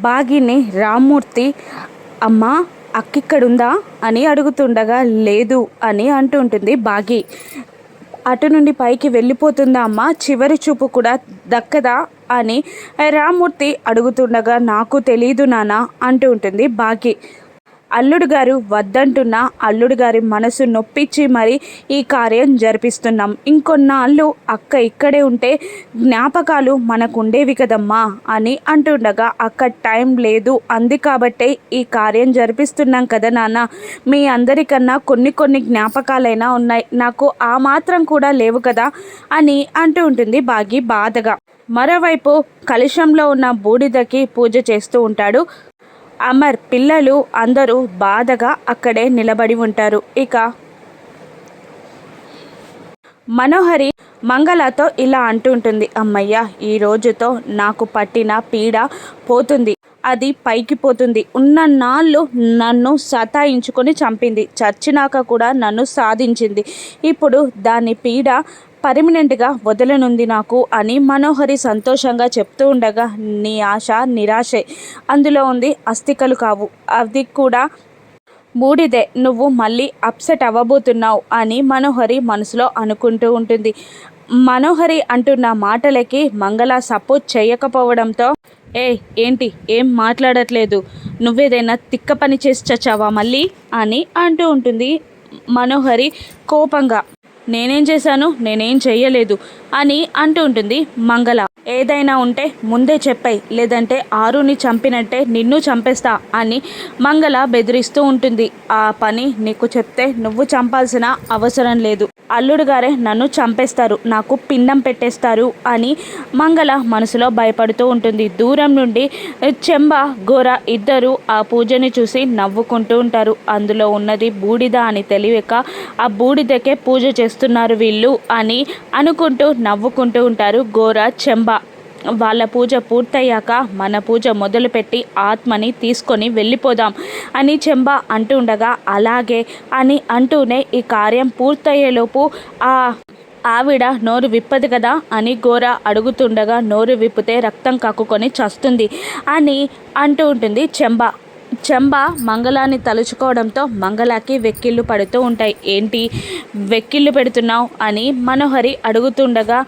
బాగిని రామ్మూర్తి అమ్మా అక్కిక్కడుందా అని అడుగుతుండగా లేదు అని అంటుంటుంది బాగి. అటు నుండి పైకి వెళ్ళిపోతుందా అమ్మ, చివరి చూపు కూడా దక్కదా అని రామ్మూర్తి అడుగుతుండగా నాకు తెలీదు నాన్న అంటూ ఉంటుంది బాగి. అల్లుడు గారు వద్దంటున్నా అల్లుడు గారి మనసు నొప్పించి మరి ఈ కార్యం జరిపిస్తున్నాం. ఇంకొన్నాళ్ళు అక్క ఇక్కడే ఉంటే జ్ఞాపకాలు మనకు ఉండేవి కదమ్మా అని అంటుండగా అక్క టైం లేదు అంది కాబట్టే ఈ కార్యం జరిపిస్తున్నాం కదా నాన్న. మీ అందరికన్నా కొన్ని జ్ఞాపకాలైనా ఉన్నాయి, నాకు ఆ మాత్రం కూడా లేవు కదా అని అంటూ ఉంటుంది బాగి బాధగా. మరోవైపు కలశంలో ఉన్న బూడిదకి పూజ చేస్తూ ఉంటాడు అమర్. పిల్లలు అందరూ బాధగా అక్కడే నిలబడి ఉంటారు. ఇక మనోహరి మంగళతో ఇలా అంటుంటుంది, అమ్మయ్య ఈ రోజుతో నాకు పట్టిన పీడ పోతుంది, అది పైకి పోతుంది. ఉన్నన్నాళ్ళు నన్ను సతాయించుకొని చంపింది, చచ్చినాక కూడా నన్ను సాధించింది, ఇప్పుడు దాని పీడ పర్మనెంట్గా వదలనుంది నాకు అని మనోహరి సంతోషంగా చెప్తూ ఉండగా నీ ఆశ నిరాశే, అందులో ఉంది అస్థికలు కావు, అది కూడా బూడిదే, నువ్వు మళ్ళీ అప్సెట్ అవ్వబోతున్నావు అని మనోహరి మనసులో అనుకుంటూ ఉంటుంది. మనోహరి అంటున్న మాటలకి మంగళ సపోర్ట్ చేయకపోవడంతో ఏంటి ఏం మాట్లాడట్లేదు, నువ్వేదైనా తిక్క పని చేసి చచ్చావా మళ్ళీ అని అంటూ ఉంటుంది మనోహరి కోపంగా. నేనేం చేశాను, నేనేం చెయ్యలేదు అని అంటూ ఉంటుంది మంగళ. ఏదైనా ఉంటే ముందే చెప్పాయి, లేదంటే ఆరుని చంపినట్టే నిన్ను చంపేస్తా అని మంగళ బెదిరిస్తూ ఉంటుంది. ఆ పని నీకు చెప్తే నువ్వు చంపాల్సిన అవసరం లేదు, అల్లుడు గారే నన్ను చంపేస్తారు, నాకు పిండం పెట్టేస్తారు అని మంగళ మనసులో భయపడుతూ ఉంటుంది. దూరం నుండి చెంబ గోర ఇద్దరు ఆ పూజని చూసి నవ్వుకుంటూ ఉంటారు. అందులో ఉన్నది బూడిద అని తెలియక ఆ బూడిదకే పూజ చేస్తున్నారు వీళ్ళు అని అనుకుంటూ నవ్వుకుంటూ ఉంటారు గోర చెంబ. వాళ్ళ పూజ పూర్తయ్యాక మన పూజ మొదలుపెట్టి ఆత్మని తీసుకొని వెళ్ళిపోదాం అని చెంబ అంటూ ఉండగా అలాగే అని అంటూనే ఈ కార్యం పూర్తయ్యేలోపు ఆవిడ నోరు విప్పదు కదా అని గోర అడుగుతుండగా నోరు విప్పితే రక్తం కక్కుకొని చస్తుంది అని అంటూ ఉంటుంది చెంబ మంగళాన్ని తలుచుకోవడంతో మంగళకి వెక్కిళ్ళు పడుతూ ఉంటాయి. ఏంటి వెక్కిళ్ళు పెడుతున్నావు అని మనోహరి అడుగుతుండగా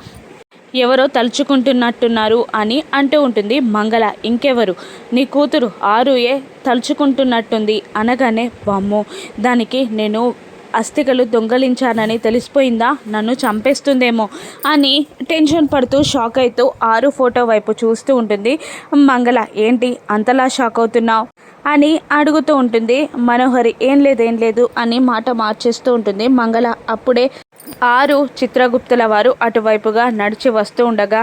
ఎవరో తలుచుకుంటున్నట్టున్నారు అని అంటూ ఉంటుంది మంగళ. ఇంకెవరు, నీ కూతురు ఆరుయే తలుచుకుంటున్నట్టుంది అనగానే వామ్మో, దానికి నేను అస్థికలు దొంగలించానని తెలిసిపోయిందా, నన్ను చంపేస్తుందేమో అని టెన్షన్ పడుతూ షాక్ అవుతూ ఆరు ఫోటో వైపు చూస్తూ ఉంటుంది మంగళ. ఏంటి అంతలా షాక్ అవుతున్నావు అని అడుగుతూ ఉంటుంది మనోహరి. ఏం లేదు అని మాట మార్చేస్తూ ఉంటుంది మంగళ. అప్పుడే ఆరు చిత్రగుప్తుల వారు అటువైపుగా నడిచి వస్తూ ఉండగా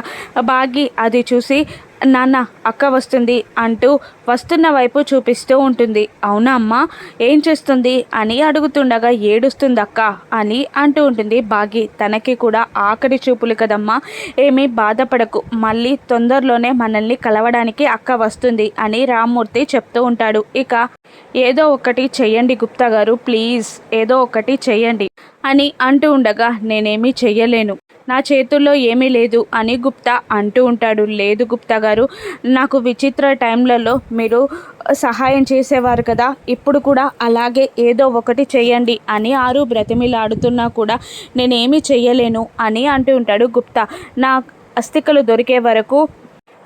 బాగి అది చూసి నాన్న అక్క వస్తుంది అంటూ వస్తున్న వైపు చూపిస్తూ ఉంటుంది. అవునా అమ్మ, ఏం చేస్తుంది అని అడుగుతుండగా ఏడుస్తుంది అక్క అని అంటూ ఉంటుంది బాగి. తనకి కూడా ఆఖరి చూపులు కదమ్మా, ఏమీ బాధపడకు, మళ్ళీ తొందరలోనే మనల్ని కలవడానికి అక్క వస్తుంది అని రామ్మూర్తి చెప్తూ ఉంటాడు. ఇక ఏదో ఒకటి చెయ్యండి గుప్తా గారు, ప్లీజ్ ఏదో ఒకటి చెయ్యండి అని అంటూ ఉండగా నేనేమీ చెయ్యలేను, నా చేతుల్లో ఏమీ లేదు అని గుప్తా అంటూ ఉంటాడు. లేదు గుప్తా గారు, నాకు విచిత్ర టైంలలో మీరు సహాయం చేసేవారు కదా, ఇప్పుడు కూడా అలాగే ఏదో ఒకటి చెయ్యండి అని ఆరు బ్రతిమిలాడుతున్నా కూడా నేనేమీ చెయ్యలేను అని అంటూ ఉంటాడు గుప్తా. నా అస్థికలు దొరికే వరకు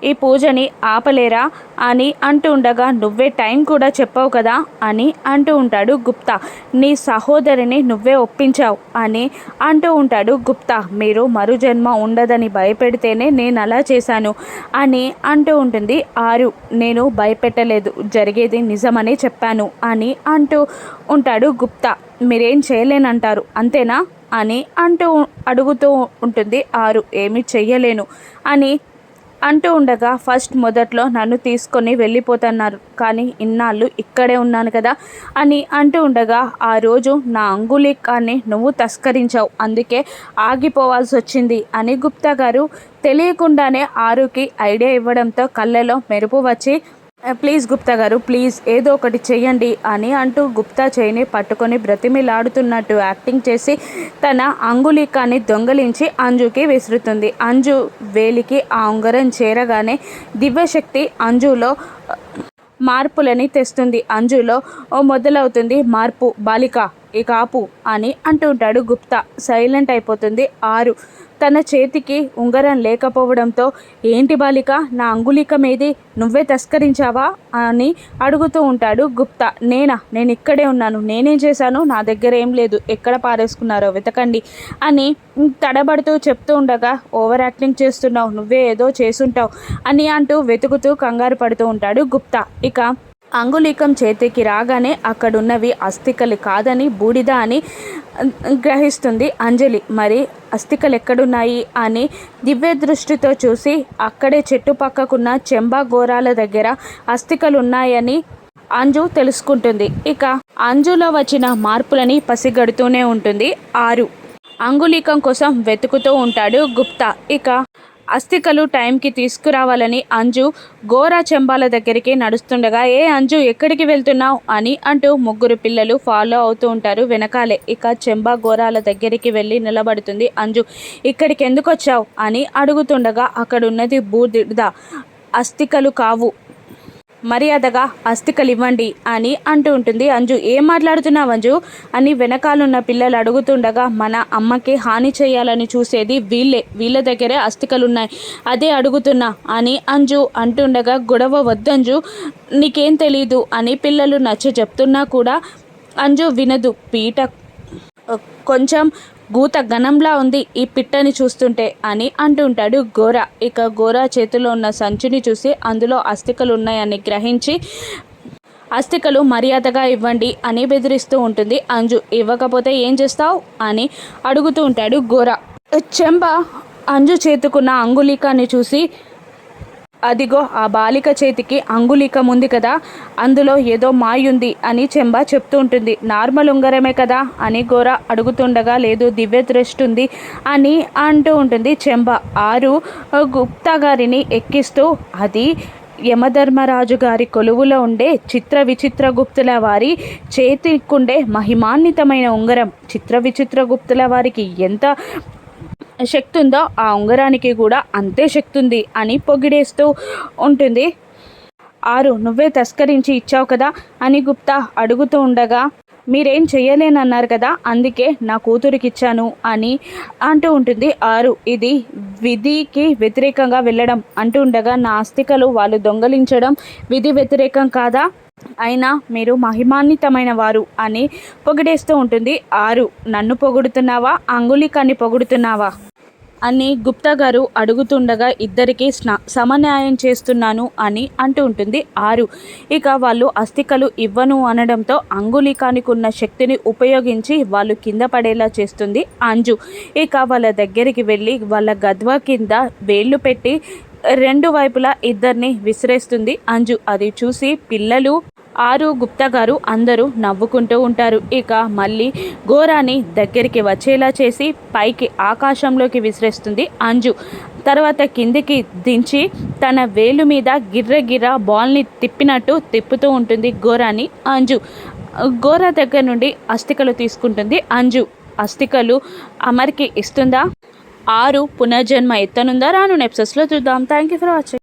ఈ పూజని ఆపలేరా అని అంటూ ఉండగా నువ్వే టైం కూడా చెప్పావు కదా అని అంటూ ఉంటాడు గుప్తా. నీ సహోదరిని నువ్వే ఒప్పించావు అని అంటూ ఉంటాడు గుప్తా. మీరు మరుజన్మ ఉండదని భయపెడితేనే నేను అలా చేశాను అని అంటూ ఉంటుంది ఆరు. నేను భయపెట్టలేదు, జరిగేది నిజమని చెప్పాను అని అంటూ ఉంటాడు గుప్తా. మీరేం చేయలేనంటారు అంతేనా అని అడుగుతూ ఉంటుంది ఆరు. ఏమీ చెయ్యలేను అని అంటూ ఉండగా మొదట్లో నన్ను తీసుకొని వెళ్ళిపోతున్నారు, కానీ ఇన్నాళ్ళు ఇక్కడే ఉన్నాను కదా అని అంటూ ఉండగా ఆ రోజు నా అంగుళీకాన్ని నువ్వు తస్కరించావు, అందుకే ఆగిపోవాల్సి వచ్చింది అని గుప్తా గారు తెలియకుండానే ఆరుకి ఐడియా ఇవ్వడంతో కళ్ళలో మెరుపు వచ్చి ప్లీజ్ గుప్తా గారు, ప్లీజ్ ఏదో ఒకటి చెయ్యండి అని అంటూ గుప్తా చేయిని పట్టుకొని బ్రతిమిలాడుతున్నట్టు యాక్టింగ్ చేసి తన అంగుళీకాన్ని దొంగలించి అంజుకి విసురుతుంది. అంజు వేలికి ఆ ఉంగరం చేరగానే దివ్యశక్తి అంజులో మార్పులని తెస్తుంది. అంజులో మొదలవుతుంది మార్పు. బాలిక ఇక ఆపు అని అంటుంటాడు గుప్తా. సైలెంట్ అయిపోతుంది ఆరు. తన చేతికి ఉంగరం లేకపోవడంతో ఏంటి బాలిక, నా అంగుళీకం ఏది, నువ్వే తస్కరించావా అని అడుగుతూ ఉంటాడు గుప్తా. నేను ఇక్కడే ఉన్నాను, నేనేం చేశాను, నా దగ్గర ఏం లేదు, ఎక్కడ పారేసుకున్నారో వెతకండి అని తడబడుతూ చెప్తూ ఉండగా ఓవర్ యాక్టింగ్ చేస్తున్నావు, నువ్వే ఏదో చేసుంటావు అని అంటూ వెతుకుతూ కంగారు పడుతూ ఉంటాడు గుప్తా. ఇక అంగుళీకం చేతికి రాగానే అక్కడున్నవి అస్థికలు కాదని బూడిద అని గ్రహిస్తుంది అంజలి. మరి అస్థికలు ఎక్కడున్నాయి అని దివ్య దృష్టితో చూసి అక్కడే చెట్టు పక్కకున్న చెంబా గోరాల దగ్గర అస్థికలు ఉన్నాయని అంజు తెలుసుకుంటుంది. ఇక అంజులో వచ్చిన మార్పులని పసిగడుతూనే ఉంటుంది ఆరు. అంగుళీకం కోసం వెతుకుతూ ఉంటాడు గుప్తా. ఇక అస్థికలు టైంకి తీసుకురావాలని అంజు గోరా చెంబాల దగ్గరికి నడుస్తుండగా ఏ అంజు ఎక్కడికి వెళ్తున్నావు అని అంటూ ముగ్గురు పిల్లలు ఫాలో అవుతూ ఉంటారు వెనకాలే. ఇక చెంబా గోరాల దగ్గరికి వెళ్ళి నిలబడుతుంది అంజు. ఇక్కడికి ఎందుకు వచ్చావు అని అడుగుతుండగా అక్కడున్నది బూడిద, అస్థికలు కావు, మర్యాదగా అస్థికలు ఇవ్వండి అని అంటూ ఉంటుంది అంజు. ఏం మాట్లాడుతున్నావు అంజు అని వెనకాలన్న పిల్లలు అడుగుతుండగా మన అమ్మకి హాని చేయాలని చూసేది వీళ్ళ దగ్గరే అస్థికలున్నాయి, అదే అడుగుతున్నా అని అంజు అంటుండగా గొడవ వద్దంజు, నీకేం తెలీదు అని పిల్లలు నచ్చ చెప్తున్నా కూడా అంజు వినదు. పీట కొంచెం గూత ఘనంలా ఉంది ఈ పిట్టని చూస్తుంటే అని అంటుంటాడు గోరా. ఇక గోరా చేతిలో ఉన్న సంచిని చూసి అందులో అస్థికలు ఉన్నాయని గ్రహించి అస్థికలు మర్యాదగా ఇవ్వండి అని బెదిరిస్తూ ఉంటుంది అంజు. ఇవ్వకపోతే ఏం చేస్తావు అని అడుగుతూ ఉంటాడు గోరా. చెంబ అంజు చేతుకున్న అంగుళీకాన్ని చూసి అదిగో ఆ బాలిక చేతికి అంగుళీకం ఉంది కదా, అందులో ఏదో మాయుంది అని చెంబ చెప్తూ ఉంటుంది. నార్మల్ ఉంగరమే కదా అని గోరా అడుగుతుండగా లేదు దివ్య దృష్టి ఉంది అని అంటూ ఉంటుంది చెంబ. ఆరు గుప్తా గారిని ఎక్కిస్తూ అది యమధర్మరాజు గారి కొలువులో ఉండే చిత్ర విచిత్ర గుప్తుల వారి చేతికుండే మహిమాన్వితమైన ఉంగరం. చిత్ర విచిత్ర గుప్తుల వారికి ఎంత శక్తి ఉందో ఆ ఉంగరానికి కూడా అంతే శక్తి ఉంది అని పొగిడేస్తూ ఉంటుంది ఆరు. నువ్వే తస్కరించి ఇచ్చావు కదా అని గుప్తా అడుగుతూ ఉండగా మీరేం చెయ్యలేనన్నారు కదా, అందుకే నా కూతురికి ఇచ్చాను అని అంటూ ఉంటుంది ఆరు. ఇది విధికి వ్యతిరేకంగా వెళ్ళడం అంటూ ఉండగా నా అస్థికలు వాళ్ళు దొంగలించడం విధి వ్యతిరేకం కాదా, అయినా మీరు మహిమాన్వితమైన వారు అని పొగిడేస్తూ ఉంటుంది ఆరు. నన్ను పొగుడుతున్నావా అంగుళీకాన్ని పొగుడుతున్నావా అని గుప్తా గారు అడుగుతుండగా ఇద్దరికి సమన్యాయం చేస్తున్నాను అని అంటూ ఉంటుంది ఆరు. ఇక వాళ్ళు అస్థికలు ఇవ్వను అనడంతో అంగుళీకానికి ఉన్న శక్తిని ఉపయోగించి వాళ్ళు కింద పడేలా చేస్తుంది అంజు. ఇక వాళ్ళ దగ్గరికి వెళ్ళి వాళ్ళ గద్వ కింద వేళ్ళు పెట్టి రెండు వైపులా ఇద్దరిని విసిరేస్తుంది అంజు. అది చూసి పిల్లలు ఆరు గుప్తా గారు అందరూ నవ్వుకుంటూ ఉంటారు. ఇక మళ్ళీ గోరాని దగ్గరికి వచ్చేలా చేసి పైకి ఆకాశంలోకి విసిరేస్తుంది అంజు. తర్వాత కిందికి దించి తన వేలు మీద గిర్ర బాల్ని తిప్పినట్టు తిప్పుతూ ఉంటుంది గోరాని అంజు. గోరా దగ్గర నుండి అస్థికలు తీసుకుంటుంది అంజు. అస్థికలు అమర్కి ఇస్తుందా, ఆరు పునర్జన్మ ఎత్తనుందా రాను ఎపిసోడ్స్లో చూద్దాం. Thank you for watching.